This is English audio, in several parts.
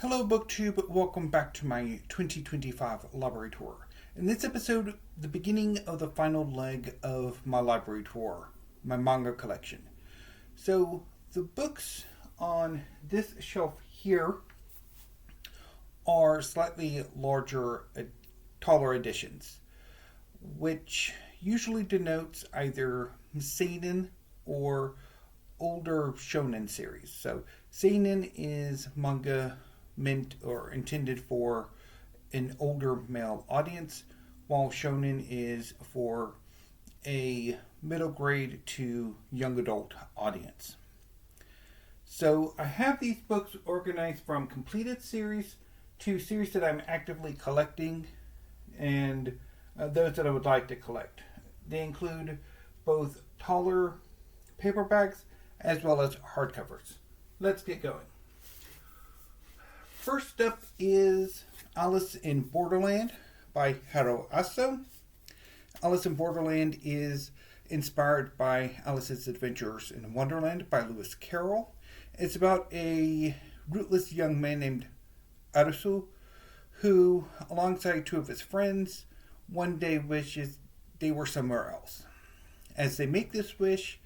Hello BookTube, welcome back to my 2025 library tour. In this episode, the beginning of the final leg of my library tour, my manga collection. So the books on this shelf here are slightly larger, taller editions, which usually denotes either seinen or older shonen series. So seinen is manga meant or intended for an older male audience, while shonen is for a middle grade to young adult audience. So I have these books organized from completed series to series that I'm actively collecting and those that I would like to collect. They include both taller paperbacks as well as hardcovers. Let's get going. First up is Alice in Borderland by Haro Aso. Alice in Borderland is inspired by Alice's Adventures in Wonderland by Lewis Carroll. It's about a rootless young man named Arasu who, alongside two of his friends, one day wishes they were somewhere else. As they make this wish,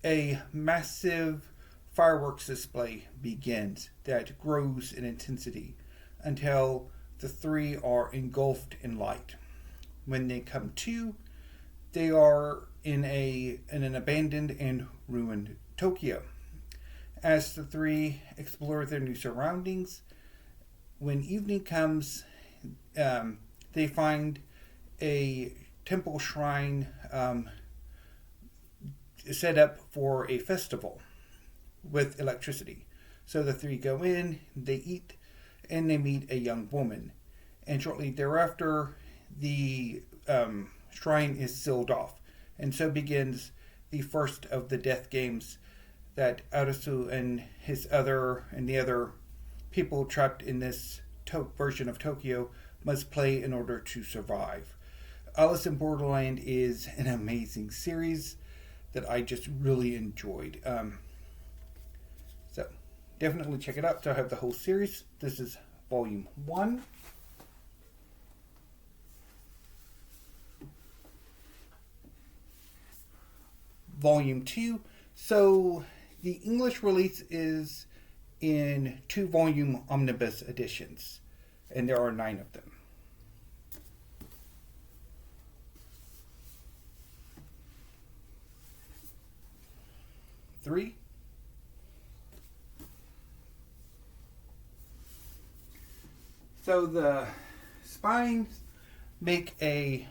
a massive fireworks display begins that grows in intensity until the three are engulfed in light. When they come to, they are in an abandoned and ruined Tokyo. As the three explore their new surroundings, when evening comes, they find a temple shrine set up for a festival with electricity. So the three go in, they eat, and they meet a young woman. And shortly thereafter, the shrine is sealed off. And so begins the first of the death games that Arasu and the other people trapped in this version of Tokyo must play in order to survive. Alice in Borderland is an amazing series that I just really enjoyed. So definitely check it out. So I have the whole series. This is volume 1. Volume 2. So the English release is in 2-volume omnibus editions, and there are 9 of them. Three. So the spines make a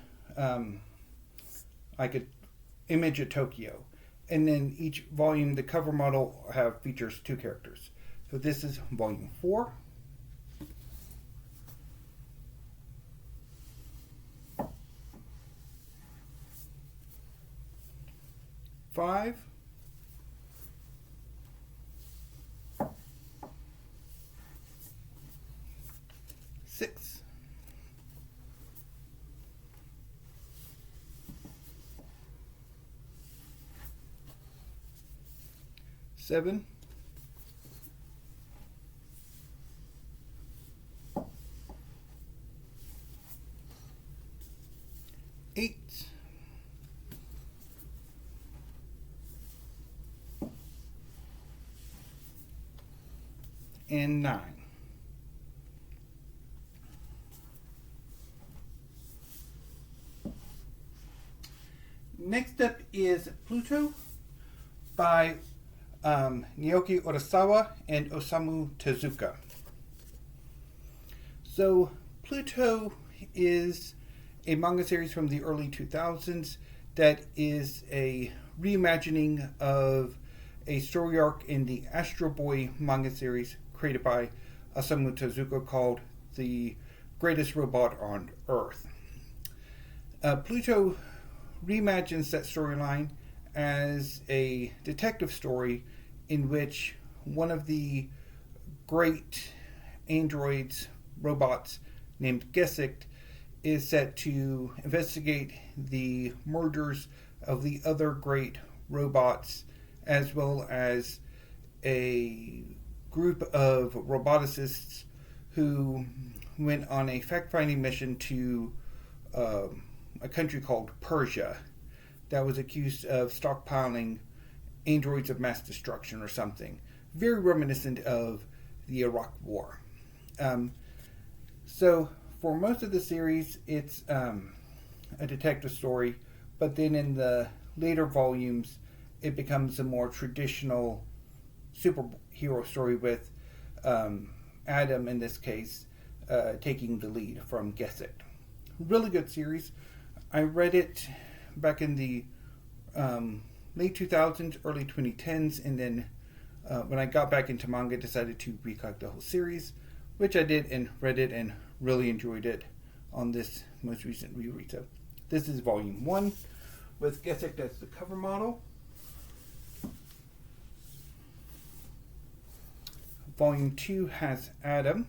image of Tokyo, and then each volume, the cover model features 2 characters. So this is volume 4. Five. 6. 7. 8. And 9. Next up is Pluto by Naoki Urasawa and Osamu Tezuka. So Pluto is a manga series from the early 2000s that is a reimagining of a story arc in the Astro Boy manga series created by Osamu Tezuka called The Greatest Robot on Earth. Pluto reimagines that storyline as a detective story in which one of the great androids, robots named Gesicht, is set to investigate the murders of the other great robots, as well as a group of roboticists who went on a fact-finding mission to a country called Persia that was accused of stockpiling androids of mass destruction or something. Very reminiscent of the Iraq War. So for most of the series, it's a detective story, but then in the later volumes, it becomes a more traditional superhero story with Adam, in this case, taking the lead from Gesset. Really good series. I read it back in the late 2000s, early 2010s, and then when I got back into manga, decided to recollect the whole series, which I did and read it and really enjoyed it on this most recent reread. So this is volume 1 with Gesset as the cover model. Volume 2 has Adam.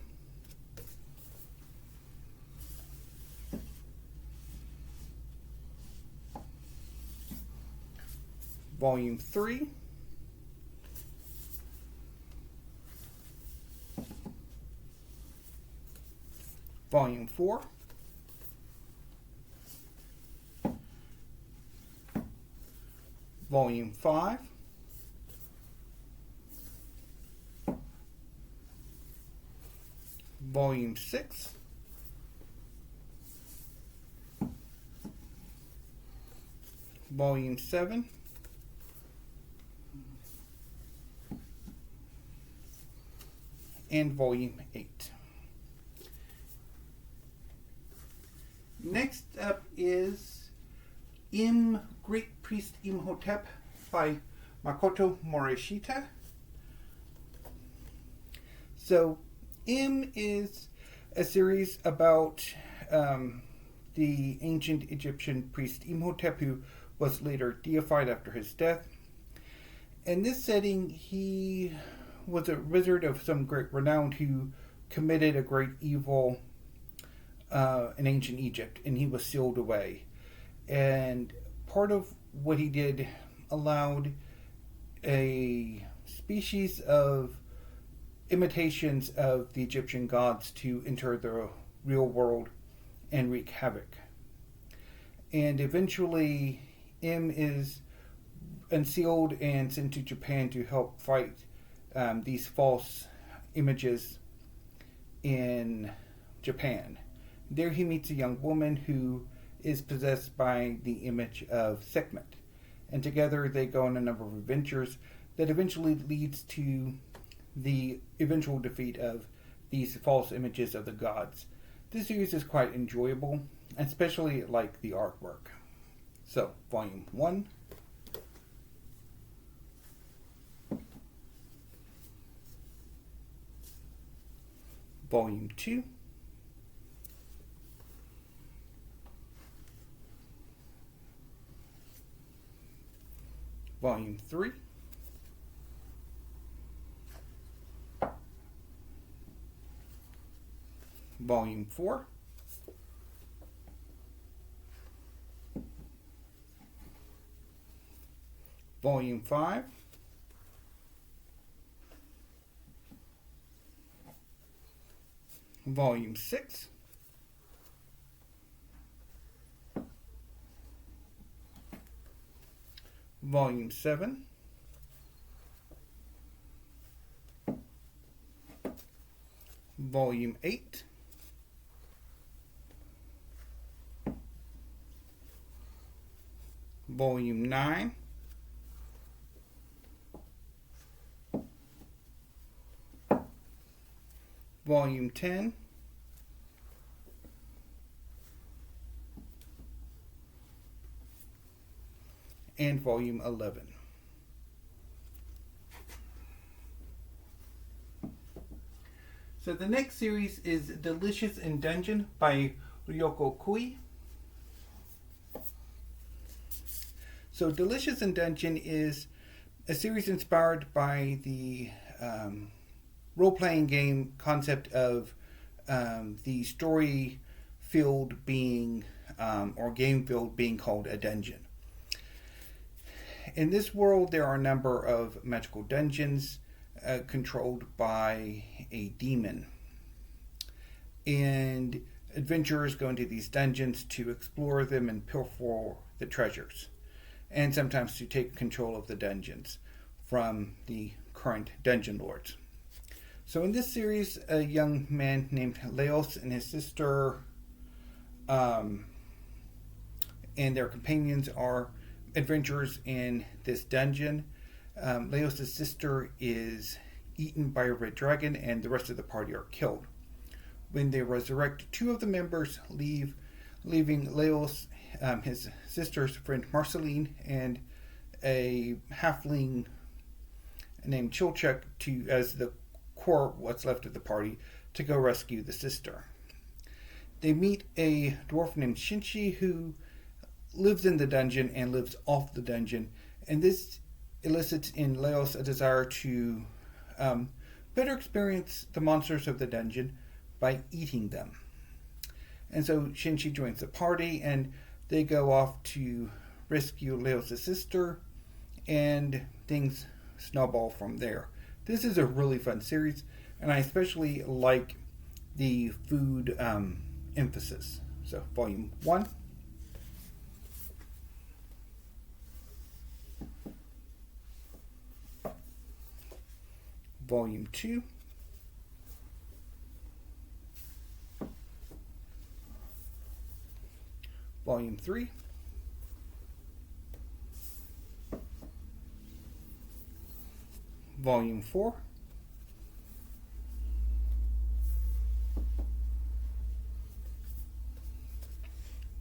Volume 3. Volume 4. Volume 5. Volume 6. Volume 7. And Volume 8. Next up is Great Priest Imhotep by Makoto Morishita. So, is a series about the ancient Egyptian priest Imhotep, who was later deified after his death. In this setting, he was a wizard of some great renown who committed a great evil in ancient Egypt, and he was sealed away. And part of what he did allowed a species of imitations of the Egyptian gods to enter the real world and wreak havoc. And eventually, is unsealed and sent to Japan to help fight these false images in Japan. There he meets a young woman who is possessed by the image of Sekhmet. And together they go on a number of adventures that eventually leads to the eventual defeat of these false images of the gods. This series is quite enjoyable, especially like the artwork. So, Volume 1. Volume 2. Volume 3. Volume 4. Volume 5. Volume 6. Volume 7. Volume 8. Volume 9. Volume 10. And Volume 11. So the next series is Delicious in Dungeon by Ryoko Kui. So Delicious in Dungeon is a series inspired by the role-playing game concept of the story field being, or game field being called a dungeon. In this world, there are a number of magical dungeons controlled by a demon. and adventurers go into these dungeons to explore them and pilfer the treasures, and sometimes to take control of the dungeons from the current dungeon lords. So in this series, a young man named Leos and his sister and their companions are adventurers in this dungeon. Leos' sister is eaten by a red dragon, and the rest of the party are killed. When they resurrect, two of the members leave, leaving Leos, his sister's friend Marceline, and a halfling named Chilchuk as the core, what's left of the party, to go rescue the sister. They meet a dwarf named Shinshi who lives in the dungeon and lives off the dungeon, and this elicits in Leos a desire to better experience the monsters of the dungeon by eating them. And so Shinshi joins the party, and they go off to rescue Leos' sister, and things snowball from there. This is a really fun series, and I especially like the food emphasis. So, Volume 1. Volume 2. Volume 3. Volume 4.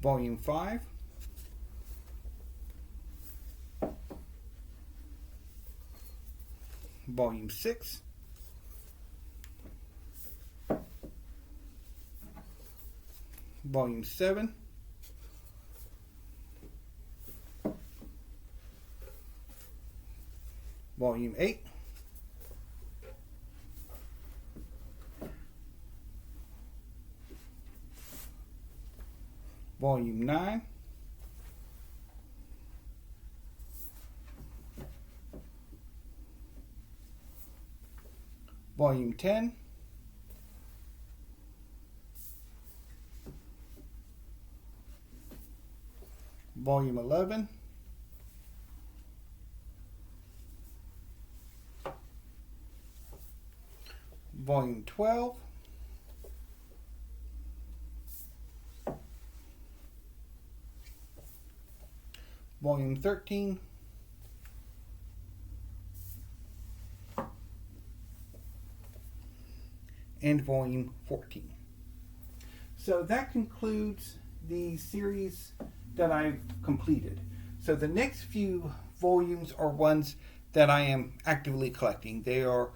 Volume 5. Volume 6. Volume 7. Volume 8. Volume 9. Volume 10. Volume 11. Volume 12. Volume 13. And Volume 14. So that concludes the series that I've completed. So the next few volumes are ones that I am actively collecting. They are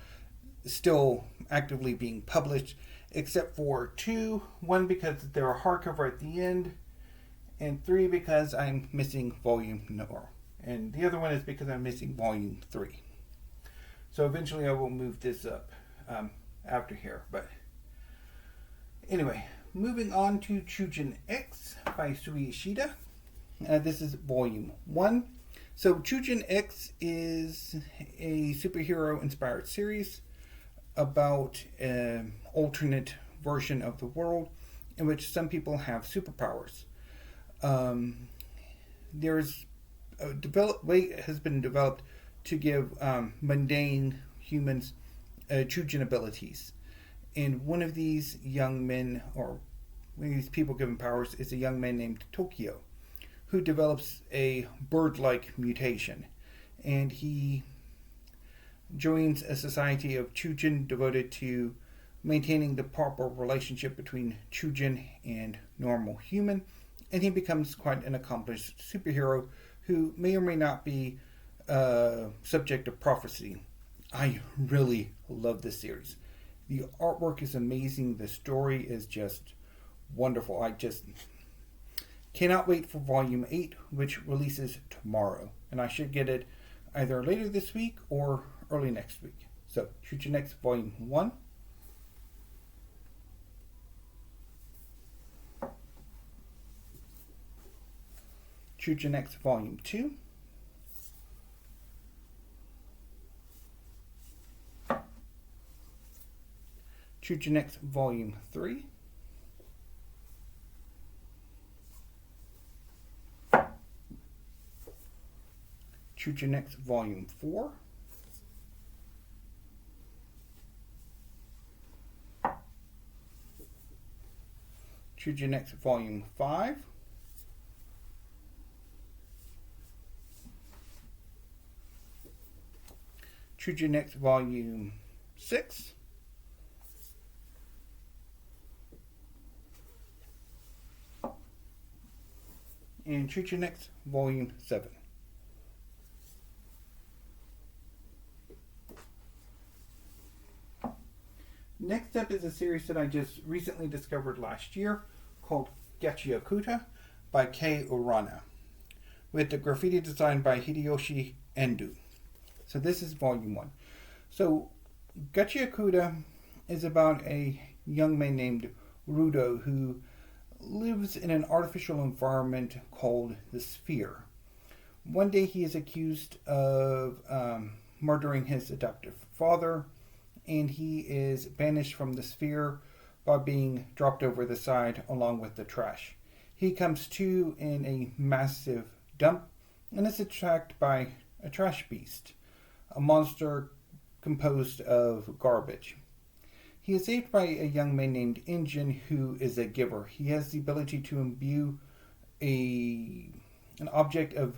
still actively being published, except for 2. 1 because they're a hardcover at the end, and 3 because I'm missing Volume 4. And the other one is because I'm missing Volume 3. So eventually I will move this up after here. But anyway, moving on to Chujin X by Sui Ishida. This is Volume 1. So Chujin X is a superhero-inspired series about an alternate version of the world in which some people have superpowers. There's a way has been developed to give mundane humans Chujin abilities. And one of these young men, or one of these people given powers, is a young man named Tokyo, who develops a bird-like mutation. And he joins a society of Chujin devoted to maintaining the proper relationship between Chujin and normal human. And he becomes quite an accomplished superhero who may or may not be subject to prophecy. I really love this series. The artwork is amazing. The story is just wonderful. I just cannot wait for Volume 8, which releases tomorrow. And I should get it either later this week or early next week. So, Chujin X Volume 1. Chujin X Volume 2. Chujin X Volume 3. Choose your next volume 4. Choose your next volume 5. Choose your next volume 6. And choose your next volume 7. Next up is a series that I just recently discovered last year called Gachiakuta by Kei Urana, with the graffiti design by Hideyoshi Endo. So this is volume 1. So Gachiakuta is about a young man named Rudo who lives in an artificial environment called the Sphere. One day he is accused of murdering his adoptive father, and he is banished from the Sphere by being dropped over the side along with the trash. He comes to in a massive dump and is attacked by a trash beast, a monster composed of garbage. He is saved by a young man named Injin, who is a giver. He has the ability to imbue an object of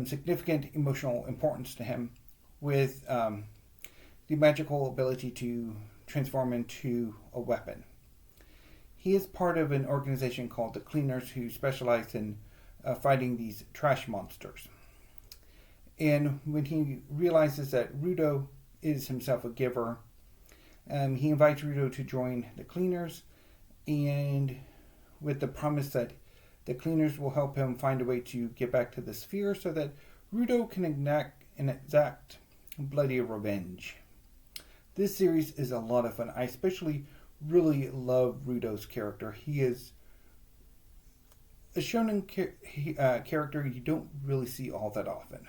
significant emotional importance to him with the magical ability to transform into a weapon. He is part of an organization called the Cleaners, who specialize in fighting these trash monsters. And when he realizes that Rudo is himself a giver, he invites Rudo to join the Cleaners, and with the promise that the Cleaners will help him find a way to get back to the Sphere so that Rudo can exact bloody revenge. This series is a lot of fun. I especially really love Rudo's character. He is a shonen character you don't really see all that often.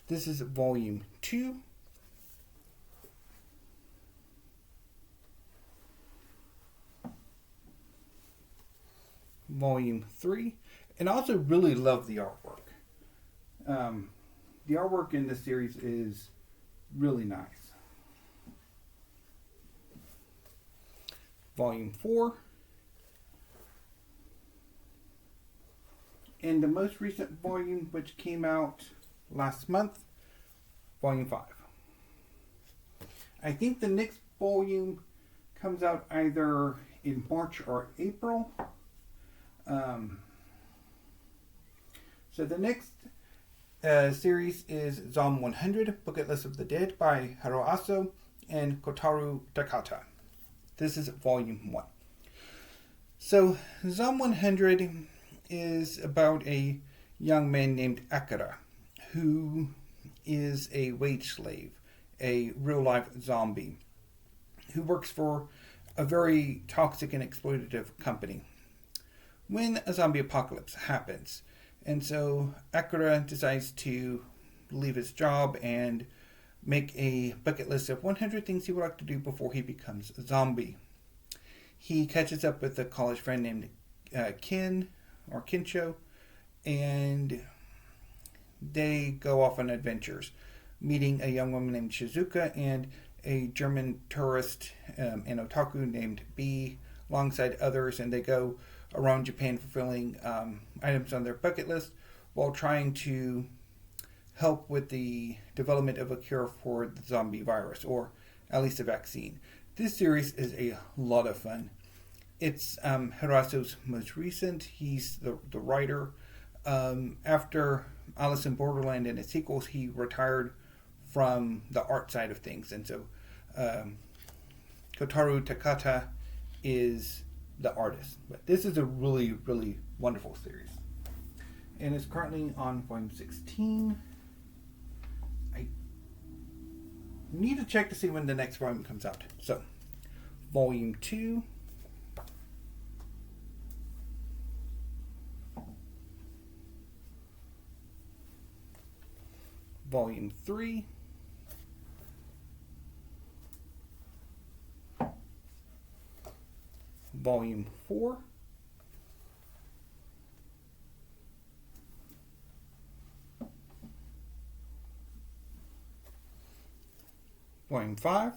This is volume 2. Volume 3. And I also really love the artwork. The artwork in this series is really nice. Volume 4. And the most recent volume, which came out last month, volume 5. I think the next volume comes out either in March or April. So the next series is Zom 100, Bucket List of the Dead by Haruaso and Kotaro Takata. This is volume 1. So Zom 100 is about a young man named Akira, who is a wage slave, a real-life zombie, who works for a very toxic and exploitative company. When a zombie apocalypse happens, and so Akira decides to leave his job and make a bucket list of 100 things he would like to do before he becomes a zombie. He catches up with a college friend named Ken, or Kincho, and they go off on adventures, meeting a young woman named Shizuka and a German tourist and otaku named B, alongside others, and they go around Japan fulfilling items on their bucket list while trying to help with the development of a cure for the zombie virus, or at least a vaccine. This series is a lot of fun. It's Hiraso's most recent. He's the writer. After Alice in Borderland and its sequels, he retired from the art side of things, and so Kotaro Takata is the artist. But this is a really, really wonderful series, and it's currently on volume 16. I need to check to see when the next volume comes out. So, volume 2. Volume 3. Volume 4. Volume 5,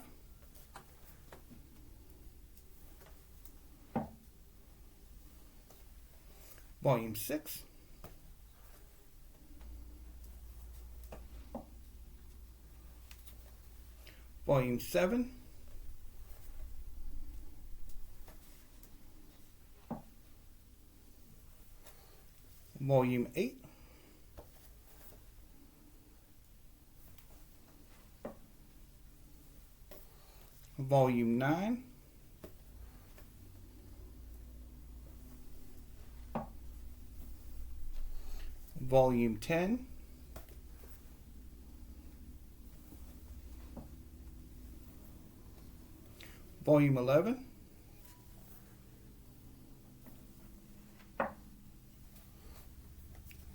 Volume 6, Volume 7, Volume 8, Volume 9, Volume 10, Volume 11,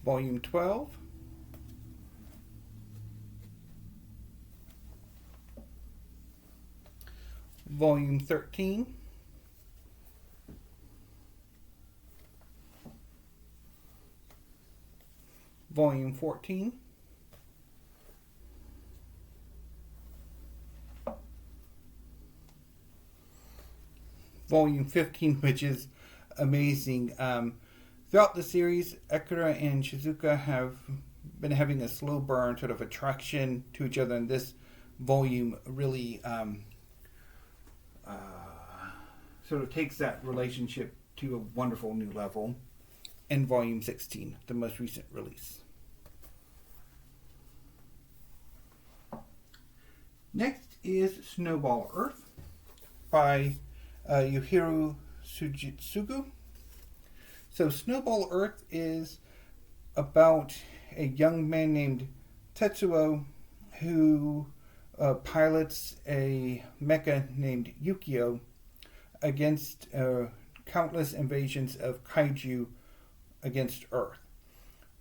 Volume 12, Volume 13, Volume 14, Volume 15, which is amazing. Throughout the series, Akira and Shizuka have been having a slow burn sort of attraction to each other, and this volume really sort of takes that relationship to a wonderful new level. And Volume 16, the most recent release. Next is Snowball Earth by Yohiro Sugitsugu. So Snowball Earth is about a young man named Tetsuo who pilots a mecha named Yukio against countless invasions of kaiju against Earth.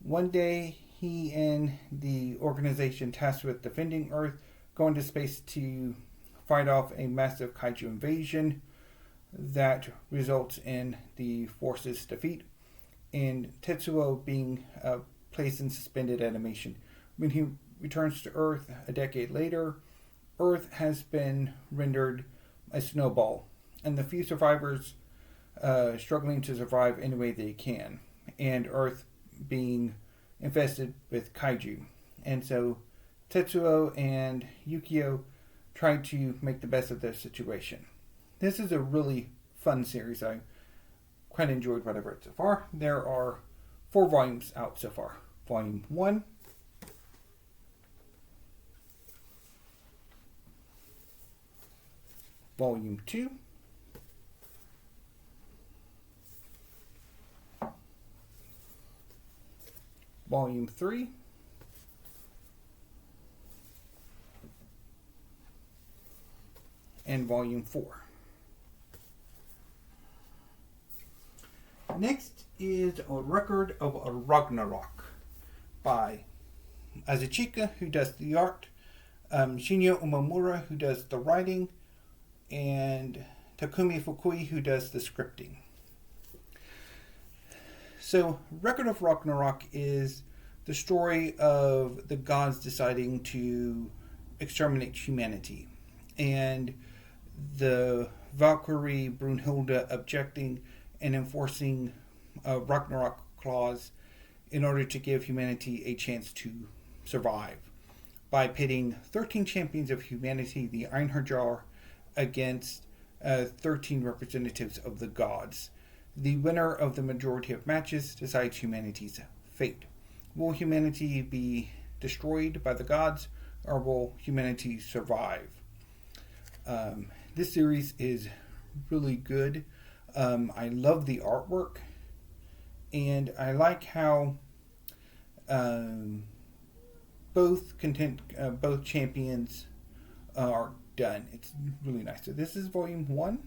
One day, he and the organization tasked with defending Earth go into space to fight off a massive kaiju invasion that results in the force's defeat and Tetsuo being placed in suspended animation. When he returns to Earth a decade later, Earth has been rendered a snowball, and the few survivors struggling to survive any way they can, and Earth being infested with kaiju. And so Tetsuo and Yukio try to make the best of their situation. This is a really fun series. I quite enjoyed what I've read so far. There are 4 volumes out so far. Volume 1, Volume 2, Volume 3, and Volume 4. Next is A Record of a Ragnarok by Azuchika, who does the art, Shinya Umemura, who does the writing, and Takumi Fukui, who does the scripting. So, Record of Ragnarok is the story of the gods deciding to exterminate humanity, and the Valkyrie Brunhilde objecting and enforcing a Ragnarok clause in order to give humanity a chance to survive by pitting 13 champions of humanity, the Einherjar, against 13 representatives of the gods. The winner of the majority of matches decides humanity's fate. Will humanity be destroyed by the gods, or will humanity survive? This series is really good. I love the artwork, and I like how both champions are done. It's really nice. So this is Volume 1.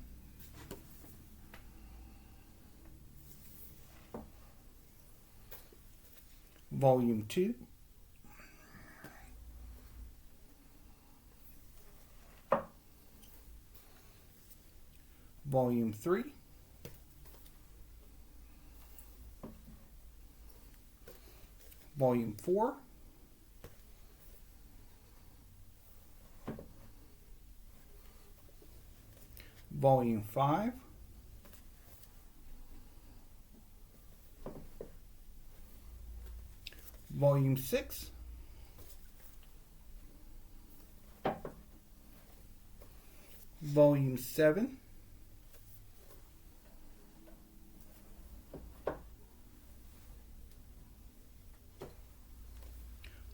Volume 2. Volume 3. Volume 4. Volume 5, Volume 6, Volume 7,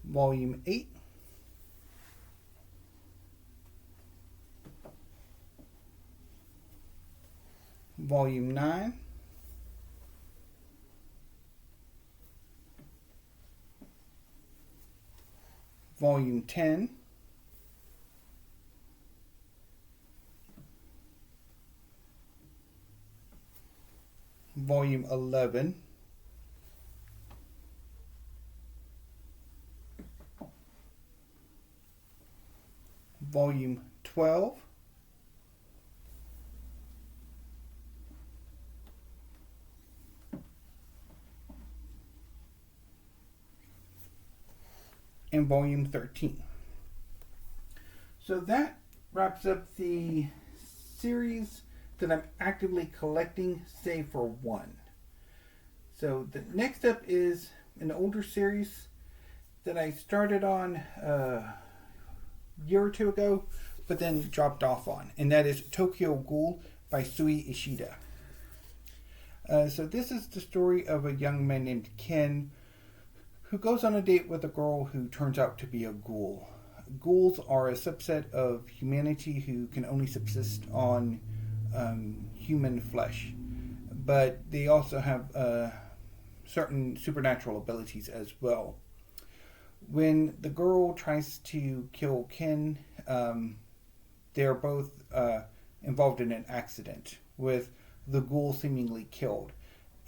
Volume 8, Volume 9, Volume 10, Volume 11, Volume 12, and Volume 13. So that wraps up the series that I'm actively collecting, save for one. So the next up is an older series that I started on a year or two ago, but then dropped off on, and that is Tokyo Ghoul by Sui Ishida. So this is the story of a young man named Ken who goes on a date with a girl who turns out to be a ghoul. Ghouls are a subset of humanity who can only subsist on human flesh, but they also have certain supernatural abilities as well. When the girl tries to kill Ken, they're both involved in an accident, with the ghoul seemingly killed,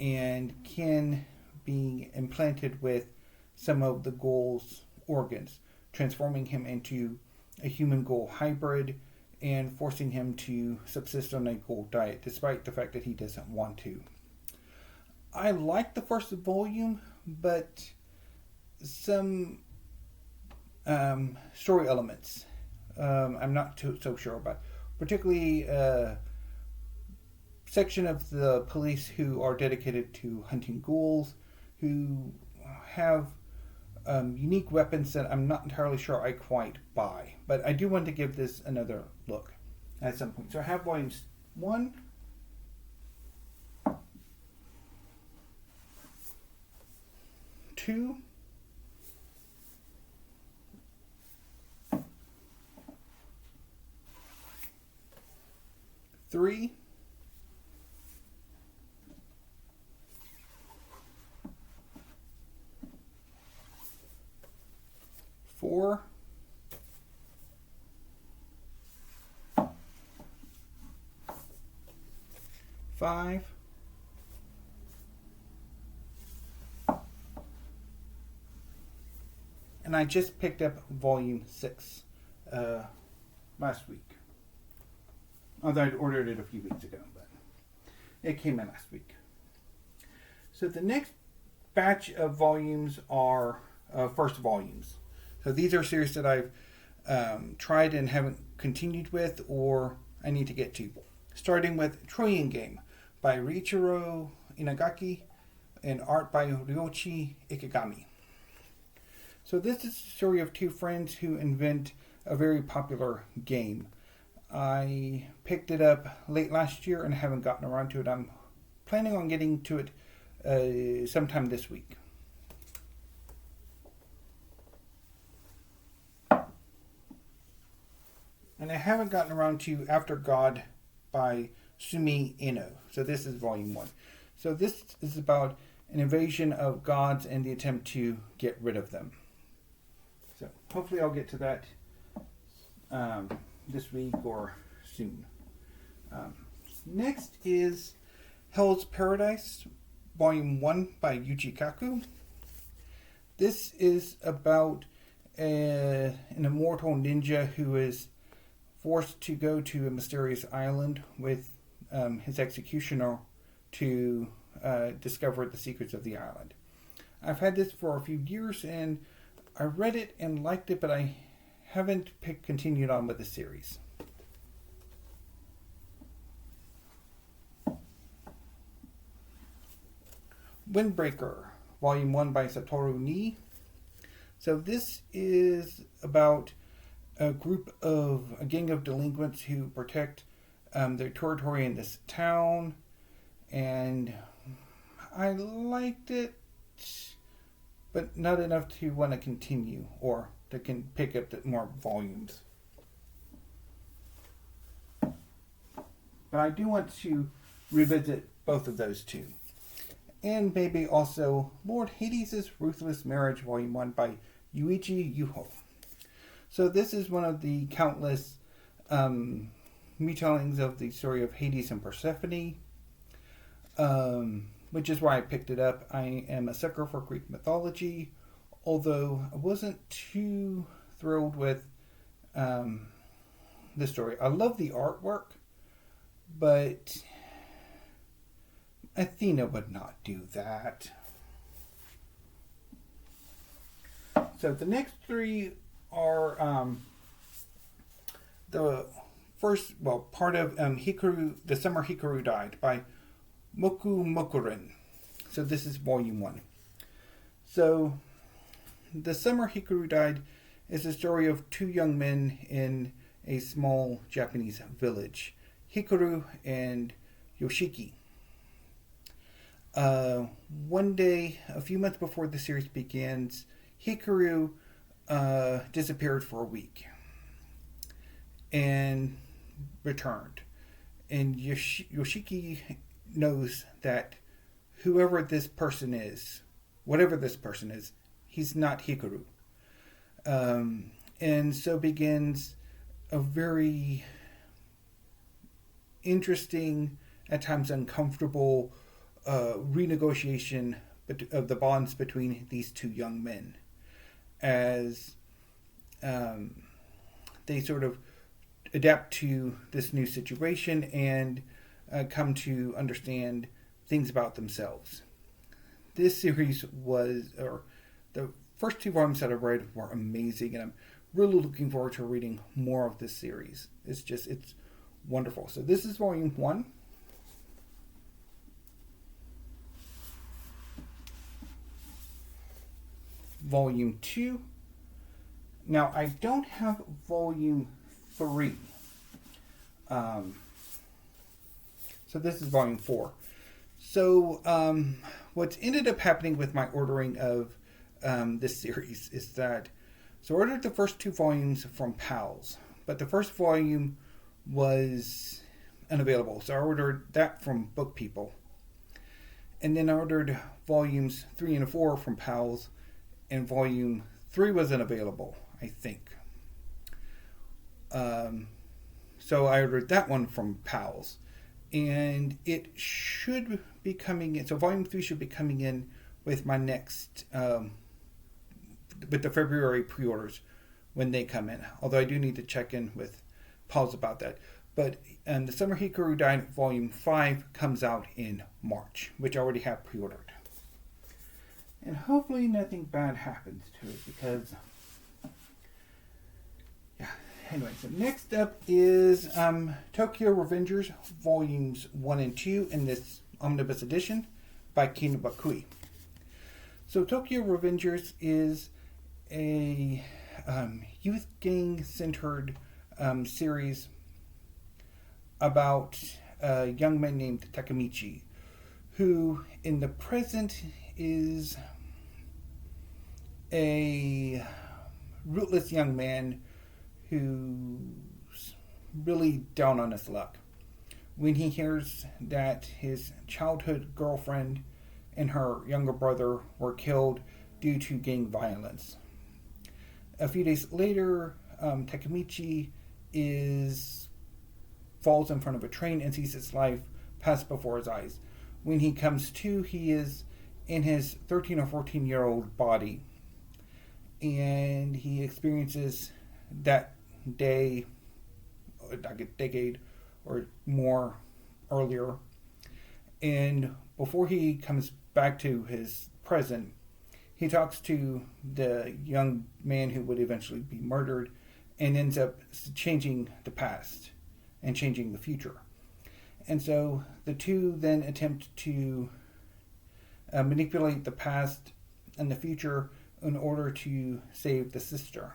and Ken being implanted with some of the ghoul's organs, transforming him into a human-ghoul hybrid and forcing him to subsist on a ghoul diet, despite the fact that he doesn't want to. I like the first volume, but some story elements I'm not so sure about. Particularly a section of the police who are dedicated to hunting ghouls, who have unique weapons that I'm not entirely sure I quite buy. But I do want to give this another look at some point. So I have volumes 1, 2, 3, 4, 5, and I just picked up volume 6 last week. Although I'd ordered it a few weeks ago, but it came in last week. So the next batch of volumes are first volumes. So these are series that I've tried and haven't continued with, or I need to get to. Starting with Trojan Game by Riichiro Inagaki and art by Ryoichi Ikegami. So this is the story of two friends who invent a very popular game. I picked it up late last year and haven't gotten around to it. I'm planning on getting to it sometime this week. And I haven't gotten around to After God by Sumi Eno. So this is volume 1. So this is about an invasion of gods and the attempt to get rid of them. So hopefully I'll get to that this week or soon. Next is Hell's Paradise, Volume 1 by Yuji Kaku. This is about an immortal ninja who is forced to go to a mysterious island with his executioner to discover the secrets of the island. I've had this for a few years and I read it and liked it, but I haven't continued on with the series. Windbreaker, Volume 1 by Satoru Nii. So this is about a gang of delinquents who protect their territory in this town. And I liked it, but not enough to want to continue or to pick up more volumes. But I do want to revisit both of those two. And maybe also Lord Hades' Ruthless Marriage, Volume 1 by Yuichi Yuho. So this is one of the countless retellings of the story of Hades and Persephone, which is why I picked it up. I am a sucker for Greek mythology, although I wasn't too thrilled with the story. I love the artwork, but Athena would not do that. So the next three are the first, part of Hikaru, The Summer Hikaru Died by Moku Mokurin. So this is Volume 1. So The Summer Hikaru Died is the story of two young men in a small Japanese village, Hikaru and Yoshiki. One day, a few months before the series begins, Hikaru disappeared for a week and returned. And Yoshiki knows that whoever this person is, whatever this person is, he's not Hikaru. And so begins a very interesting, at times uncomfortable, renegotiation of the bonds between these two young men as they sort of adapt to this new situation and come to understand things about themselves. This series the first two volumes that I read were amazing, and I'm really looking forward to reading more of this series. It's wonderful. So this is Volume 1. Volume 2. Now, I don't have Volume 3. So this is Volume 4. So what's ended up happening with my ordering of this series is that, I ordered the first two volumes from Pals, but the first volume was unavailable. So I ordered that from Book People. And then I ordered Volumes 3 and 4 from Pals, and Volume 3 wasn't available, I think. So I ordered that one from Pals. And it should be coming in. So Volume 3 should be coming in with my next, with the February pre-orders when they come in. Although I do need to check in with Pals about that. But The Summer Hikaru Died Volume 5 comes out in March, which I already have pre-ordered. And hopefully nothing bad happens to it because, Anyway, so next up is Tokyo Revengers Volumes 1 and 2 in this omnibus edition by Kino Bakui. So Tokyo Revengers is a youth gang-centered series about a young man named Takemichi, who in the present is a rootless young man who's really down on his luck when he hears that his childhood girlfriend and her younger brother were killed due to gang violence. A few days later, Takemichi falls in front of a train and sees his life pass before his eyes. When he comes to, he is in his 13 or 14-year-old body, and he experiences that day, like a decade or more earlier, and before he comes back to his present, he talks to the young man who would eventually be murdered and ends up changing the past and changing the future. And so the two then attempt to manipulate the past and the future in order to save the sister.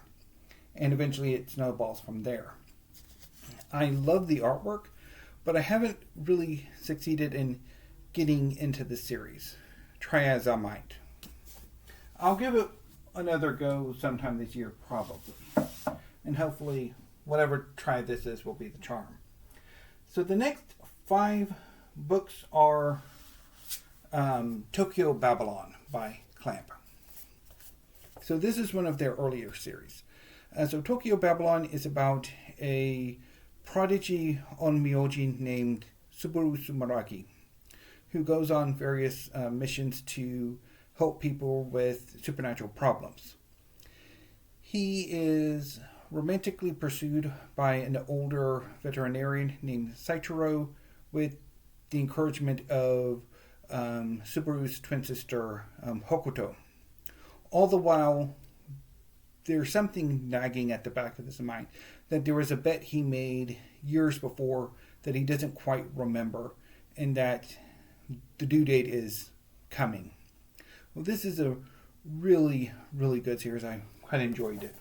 And eventually it snowballs from there. I love the artwork, but I haven't really succeeded in getting into the series. Try as I might. I'll give it another go sometime this year, probably. And hopefully, whatever try this is will be the charm. So the next 5 books are Tokyo Babylon by Clamp. So this is one of their earlier series. So Tokyo Babylon is about a prodigy onmyoji named Subaru Sumeragi, who goes on various missions to help people with supernatural problems. He is romantically pursued by an older veterinarian named Saichiro with the encouragement of Subaru's twin sister, Hokuto. All the while, there's something nagging at the back of his mind that there was a bet he made years before that he doesn't quite remember, and that the due date is coming. Well, this is a really, really good series. I quite enjoyed it.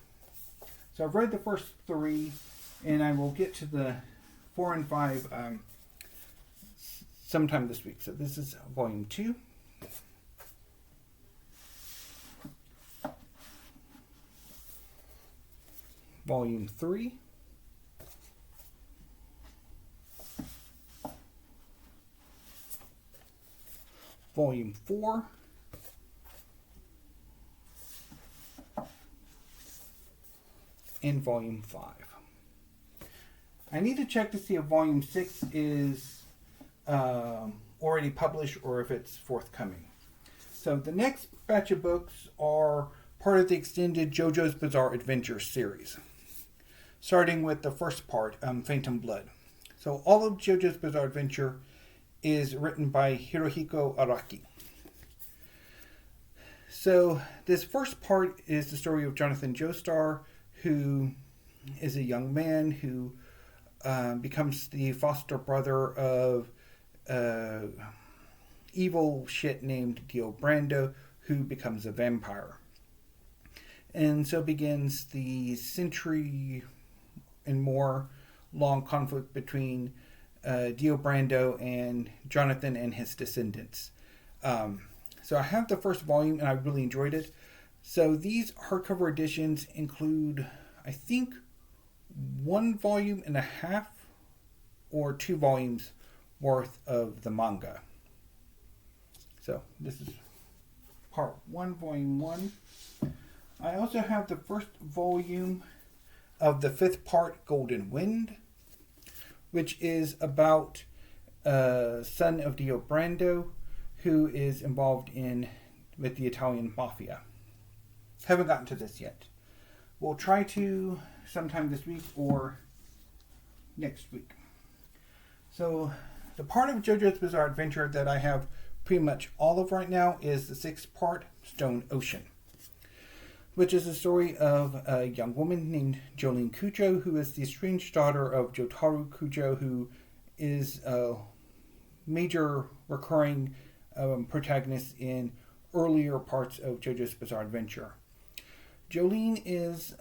So I've read the first 3, and I will get to the 4 and 5 sometime this week. So this is volume 2. Volume 3. Volume 4. And Volume 5. I need to check to see if Volume 6 is already published or if it's forthcoming. So the next batch of books are part of the extended JoJo's Bizarre Adventure series, starting with the first part, Phantom Blood. So all of JoJo's Bizarre Adventure is written by Hirohiko Araki. So this first part is the story of Jonathan Joestar, who is a young man who becomes the foster brother of evil shit named Dio Brando, who becomes a vampire. And so begins the century and more long conflict between Dio Brando and Jonathan and his descendants. So I have the first volume and I really enjoyed it. So these hardcover editions include, I think, 1.5 volumes or 2 volumes worth of the manga. So this is part 1, volume 1. I also have the first volume of the 5th part, Golden Wind, which is about a son of Dio Brando who is involved with the Italian mafia. Haven't gotten to this yet. We'll try to sometime this week or next week. So the part of JoJo's Bizarre Adventure that I have pretty much all of right now is the 6th part, Stone Ocean, which is the story of a young woman named Jolene Kujo, who is the estranged daughter of Jotaro Kujo, who is a major recurring protagonist in earlier parts of JoJo's Bizarre Adventure. Jolene is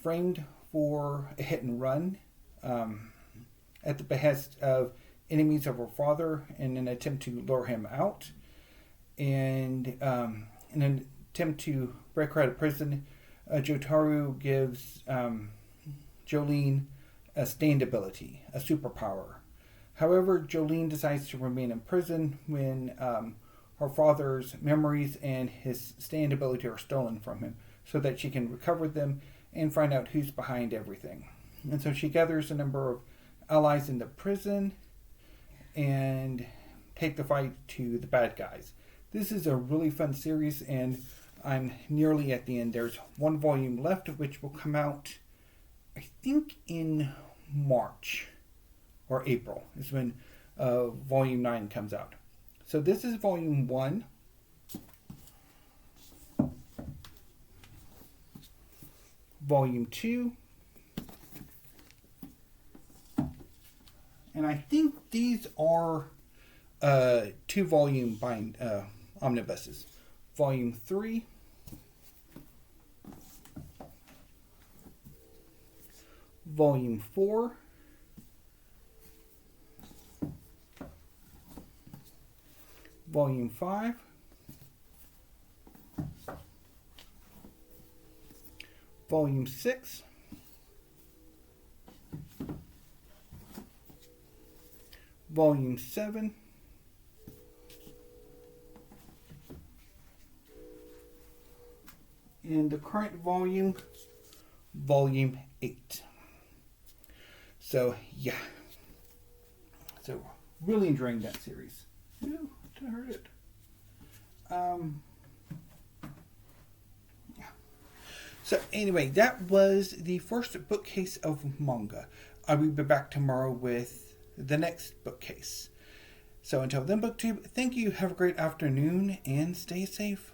framed for a hit and run at the behest of enemies of her father in an attempt to lure him out. And in an attempt to break her out of prison, Jotaro gives Jolene a stand ability, a superpower. However, Jolene decides to remain in prison when her father's memories and his stand ability are stolen from him, so that she can recover them and find out who's behind everything. And so she gathers a number of allies in the prison and take the fight to the bad guys. This is a really fun series, and I'm nearly at the end. There's 1 volume left, which will come out, I think, in March or April is when volume 9 comes out. So this is volume 1. Volume 2. And I think these are 2 volume omnibuses. Volume 3, Volume 4, Volume 5, Volume 6, Volume 7, and the current volume, Volume 8. So, yeah. So, really enjoying that series. Ooh, I heard it. Yeah. So, anyway, that was the first bookcase of manga. I will be back tomorrow with the next bookcase. So, until then, BookTube, thank you, have a great afternoon, and stay safe.